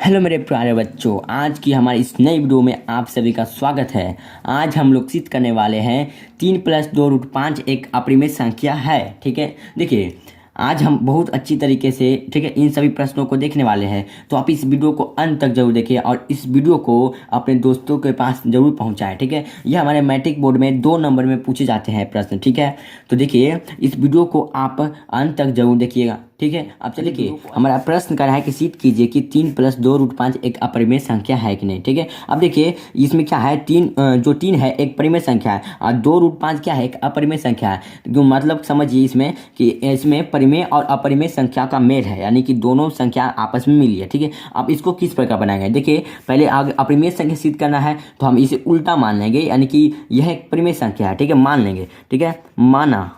Hello मेरे प्यारे बच्चों, आज की हमारी इस नई वीडियो में आप सभी का स्वागत है। आज हम लोग सिद्ध करने वाले हैं 3+2√5 एक अपरिमेय संख्या है। ठीक है, देखिए आज हम बहुत अच्छी तरीके से ठीक है इन सभी प्रश्नों को देखने वाले हैं। तो आप इस वीडियो को अंत तक जरूर देखिए और इस वीडियो को अपने दोस्तों के पास जरूर पहुंचाएं। ठीक है, यह हमारे मैट्रिक बोर्ड में 2 नंबर में पूछे जाते हैं प्रश्न। ठीक है, तो देखिए इस वीडियो को आप अंत तक जरूर देखिएगा। ठीक है, अब चलिए देखिए हमारा प्रश्न कर रहा है कि सिद्ध कीजिए कि 3+2√5 एक अपरिमेय संख्या है कि नहीं। ठीक है, अब देखिए इसमें क्या है, जो 3 है एक परिमेय संख्या है और 2√5 क्या है, एक अपरिमेय संख्या है। तो मतलब समझिए इसमें कि इसमें परिमेय और अपरिमेय संख्या का मेल है, यानी कि दोनों संख्या आपस में मिली है। ठीक है, अब इसको किस प्रकार बनाएंगे, देखिए पहले आगे अपरिमेय संख्या सिद्ध करना है तो हम इसे उल्टा मान लेंगे, यानी कि यह एक परिमेय संख्या है। ठीक है, मान लेंगे। ठीक है, माना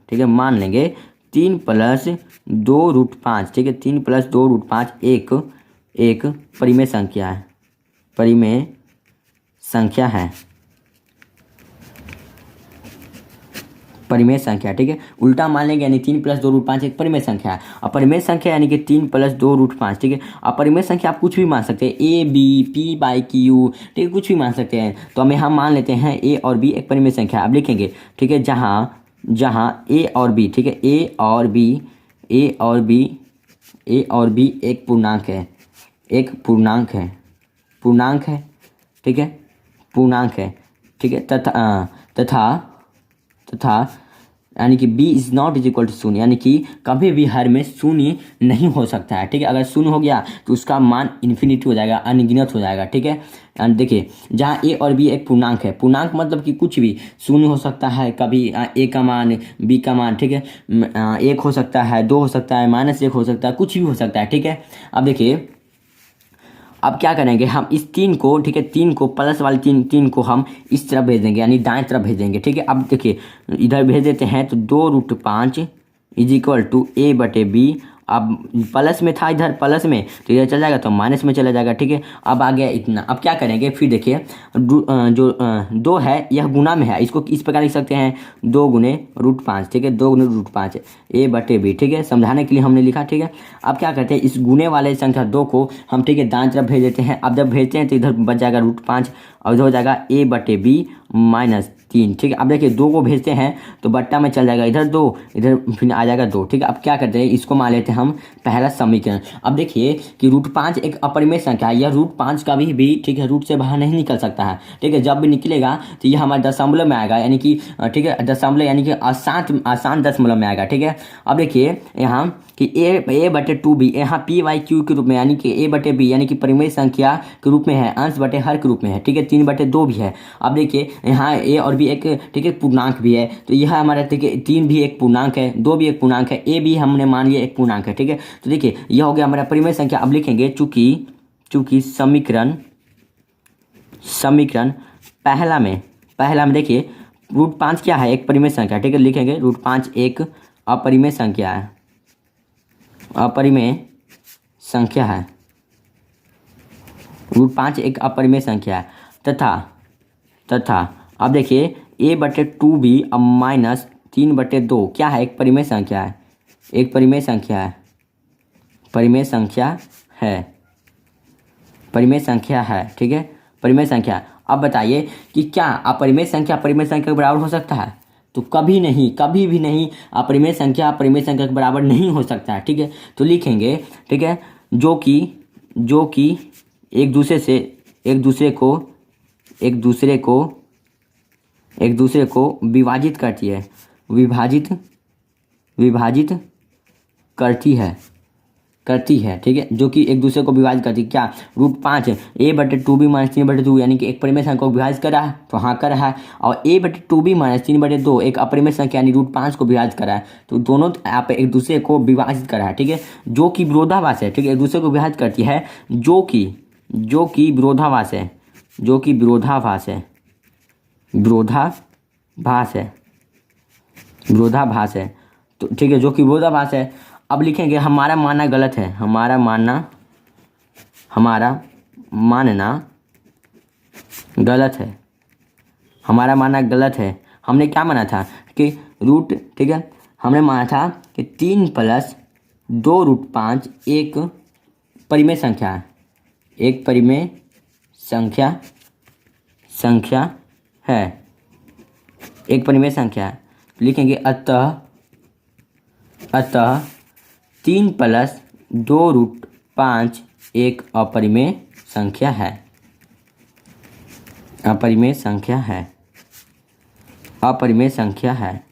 ठीक है, मान लेंगे 3+2√5। ठीक है, 3+2√5 एक परिमेय संख्या है, परिमेय संख्या है, परिमेय संख्या। ठीक है, उल्टा मान लेंगे यानी 3+2√5 एक परिमेय संख्या है। अपरिमेय संख्या यानी कि 3+2√5। ठीक है, अपरिमेय संख्या आप कुछ भी मान सकते हैं, ए बी p/q। ठीक है, कुछ भी मान सकते हैं। तो हम यहाँ मान लेते हैं ए और बी एक परिमेय संख्या। अब लिखेंगे ठीक है, जहाँ ए और बी, ठीक है, ए और बी एक पूर्णांक है, पूर्णांक है। ठीक है, पूर्णांक है। ठीक है, तथा यानी कि b is not is equal to शून्य, यानी कि कभी भी हर में शून्य नहीं हो सकता है। ठीक है, अगर शून्य हो गया तो उसका मान इन्फिनिटी हो जाएगा, अनगिनत हो जाएगा। ठीक है, देखिए जहाँ a और b एक पूर्णांक है, पूर्णांक मतलब कि कुछ भी शून्य हो सकता है, कभी a का मान b का मान, ठीक है, 1 हो सकता है, 2 हो सकता है, -1 हो सकता है, कुछ भी हो सकता है। ठीक है, अब देखिए अब क्या करेंगे हम इस 3 को, ठीक है, 3 को प्लस वाले 3 को हम इस तरफ भेज देंगे, यानी दाएं तरफ भेज देंगे। ठीक है, अब देखिए इधर भेज देते हैं तो 2√5 इज इक्वल टू a/b। अब प्लस में था, इधर प्लस में तो इधर चला जाएगा तो माइनस में चला जाएगा। ठीक है, अब आ गया इतना। अब क्या करेंगे फिर देखिए जो 2 है यह गुना में है, इसको इस प्रकार लिख सकते हैं 2×√5। ठीक है, 2×√5 a/b। ठीक है, समझाने के लिए हमने लिखा। ठीक है, अब क्या करते हैं इस गुने वाले संख्या 2 को हम, ठीक है, दाएं तरफ भेज देते हैं। अब जब भेजते हैं तो इधर बच जाएगा √5 और इधर हो जाएगा a/b -3। ठीक है, अब देखिए 2 को भेजते हैं तो बट्टा में चल जाएगा, इधर 2, इधर फिर आ जाएगा 2। ठीक है, अब क्या करते हैं इसको मान लेते हैं हम पहला समीकरण। अब देखिए कि √5 एक अपरिमेय संख्या है, यह √5 का भी ठीक है रूट से बाहर नहीं निकल सकता है। ठीक है, जब भी निकलेगा तो यह हमारे दशमलव में आएगा, यानी कि ठीक है दशमलव यानी कि आसान दशमलव में आएगा। ठीक है, अब देखिए यहाँ कि a/2b यहाँ p/q के रूप में, यानी कि a/b यानी कि परिमेय संख्या के रूप में है, अंश बटे हर के रूप में है। ठीक है, 3/2 भी है। अब देखिए यहाँ a और b एक, ठीक है, पूर्णांक भी है, तो यह हमारा देखिए 3 भी एक पूर्णांक है, 2 भी एक पूर्णांक है, a भी हमने मान लिया एक पूर्णांक है। ठीक है, तो देखिए यह हो गया हमारा परिमेय संख्या। अब लिखेंगे चूंकि समीकरण पहला में देखिए √5 क्या है, एक परिमेय संख्या। ठीक है, लिखेंगे √5 एक अपरिमेय संख्या है, अपरिमेय संख्या है। √5 एक अपरिमेय संख्या है तथा अब देखिए a/2b अब -3/2 क्या है, एक परिमेय संख्या है, एक परिमेय संख्या है, परिमेय संख्या है। ठीक है, परिमेय संख्या। अब बताइए कि क्या अपरिमेय संख्या परिमेय संख्या के बराबर हो सकता है, तो कभी नहीं, कभी भी नहीं, अपरिमेय संख्या परिमेय संख्या के बराबर नहीं हो सकता है। ठीक है, तो लिखेंगे, ठीक है, जो कि एक दूसरे को विभाजित करती है, विभाजित करती है। ठीक है, जो कि एक दूसरे को विभाजित करती है। क्या √5 a/2b -3/2 यानी कि एक परिमेय संख्या को विभाजित कर रहा है, तो हाँ कर रहा है, और a/2b -3/2 एक अपरिमेय संख्या यानी √5 को विभाजित कर रहा है, तो दोनों आप एक दूसरे को विभाजित कर रहा है। ठीक है, जो कि विरोधाभास है। ठीक है, एक दूसरे को विभाजित करती है, जो कि विरोधाभास है, तो ठीक है, जो कि विरोधाभास है। अब लिखेंगे हमारा मानना गलत है, हमारा मानना गलत है। हमने क्या माना था कि ठीक है, हमने माना था कि 3+2√5 परिमेय संख्या है, एक परिमेय संख्या है, एक परिमेय संख्या है। लिखेंगे अतः 3 + 2√5 एक अपरिमेय संख्या है, अपरिमेय संख्या है।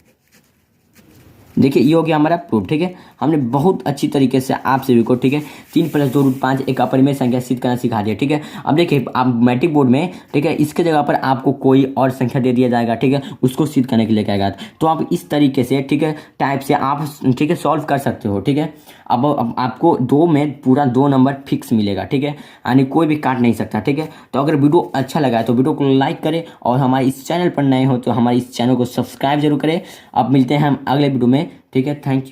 देखिए ये हो गया हमारा प्रूफ, ठीक है। हमने बहुत अच्छी तरीके से आप सभी को, ठीक है, 3 + 2√5 एक अपरिमेय संख्या सिद्ध करना सिखा दिया, ठीक है। अब देखिए आप मैट्रिक बोर्ड में, ठीक है, इसके जगह पर आपको कोई और संख्या दे दिया जाएगा, ठीक है, उसको सिद्ध करने के लिए कहेगा, तो आप इस तरीके से, ठीक है, टाइप से आप, ठीक है, सॉल्व कर सकते हो, ठीक है। अब आपको 2 में पूरा 2 नंबर फिक्स मिलेगा, ठीक है, यानी कोई भी काट नहीं सकता, ठीक है। तो अगर वीडियो अच्छा लगा है तो वीडियो को लाइक करें और हमारे इस चैनल पर नए हो तो हमारे इस चैनल को सब्सक्राइब जरूर करें। अब मिलते हैं हम अगले वीडियो में, ठीक है। Thank you.